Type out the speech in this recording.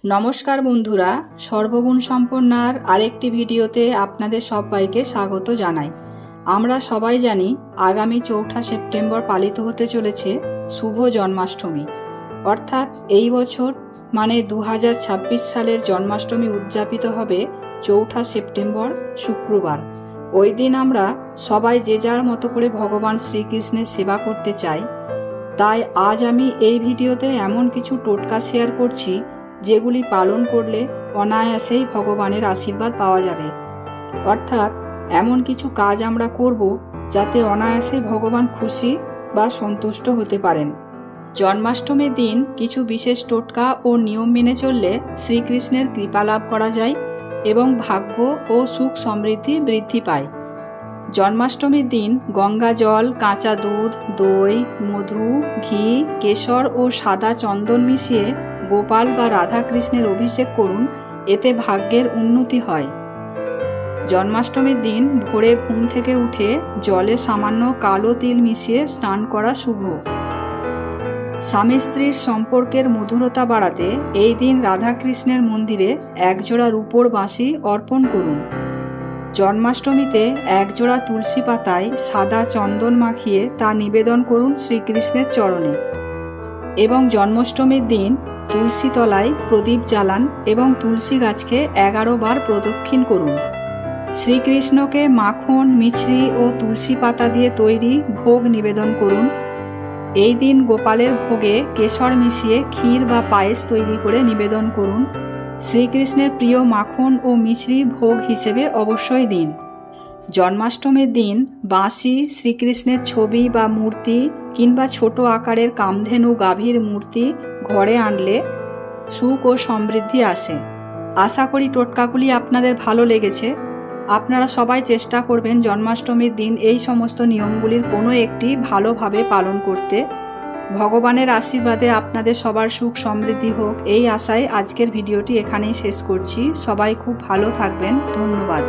নমস্কার বন্ধুরা, সর্বগুণ সম্পন্নার আরেকটি ভিডিওতে আপনাদের সবাইকে স্বাগত জানাই। আমরা সবাই জানি আগামী 4ঠা সেপ্টেম্বর পালিত হতে চলেছে শুভ জন্মাষ্টমী। অর্থাৎ এই বছর মানে 2026 সালের জন্মাষ্টমী উদযাপিত হবে 4ঠা সেপ্টেম্বর শুক্রবার। ওই দিন আমরা সবাই যে যার মতো করে ভগবান শ্রীকৃষ্ণের সেবা করতে চাই। তাই আজ আমি এই ভিডিওতে এমন কিছু টোটকা শেয়ার করছি যেগুলি পালন করলে অনায়াসেই ভগবানের আশীর্বাদ পাওয়া যাবে। অর্থাৎ এমন কিছু কাজ আমরা করব যাতে অনায়াসে ভগবান খুশি বা সন্তুষ্ট হতে পারেন। জন্মাষ্টমীর দিন কিছু বিশেষ টোটকা ও নিয়ম মেনে চললে শ্রীকৃষ্ণের কৃপা লাভ করা যায় এবং ভাগ্য ও সুখ সমৃদ্ধি বৃদ্ধি পায়। জন্মাষ্টমীর দিন গঙ্গা জল, কাঁচা দুধ, দই, মধু, ঘি, কেশর ও সাদা চন্দন মিশিয়ে গোপাল বা রাধাকৃষ্ণের অভিষেক করুন, এতে ভাগ্যের উন্নতি হয়। জন্মাষ্টমীর দিন ভোরে ঘুম থেকে উঠে জলে সামান্য কালো তিল মিশিয়ে স্নান করা শুভ। স্বামী স্ত্রীর সম্পর্কের মধুরতা বাড়াতে এই দিন রাধাকৃষ্ণের মন্দিরে একজোড়া রূপোর বাঁশি অর্পণ করুন। জন্মাষ্টমীতে একজোড়া তুলসী পাতায় সাদা চন্দন মাখিয়ে তা নিবেদন করুন শ্রীকৃষ্ণের চরণে। এবং জন্মাষ্টমীর দিন তুলসী তলায় প্রদীপ জ্বালান এবং তুলসী গাছকে 11 বার প্রদক্ষিণ করুন। শ্রীকৃষ্ণকে মাখন, মিছরি ও তুলসী পাতা দিয়ে তৈরি ভোগ নিবেদন করুন। এই দিন গোপালের ভোগে কেশর মিশিয়ে ক্ষীর বা পায়েস তৈরি করে নিবেদন করুন। শ্রীকৃষ্ণের প্রিয় মাখন ও মিছরি ভোগ হিসেবে অবশ্যই দিন। জন্মাষ্টমীর দিন বাঁশি, শ্রীকৃষ্ণের ছবি বা মূর্তি কিংবা ছোট আকারের কামধেনু গাভীর মূর্তি ঘরে আনলে সুখ ও সমৃদ্ধি আসে। আশা করি টোটকাগুলি আপনাদের ভালো লেগেছে। আপনারা সবাই চেষ্টা করবেন জন্মাষ্টমীর দিন এই সমস্ত নিয়মগুলির কোনো একটি ভালোভাবে পালন করতে। ভগবানের আশীর্বাদে আপনাদের সবার সুখ সমৃদ্ধি হোক এই আশায় আজকের ভিডিওটি এখানেই শেষ করছি। সবাই খুব ভালো থাকবেন। ধন্যবাদ।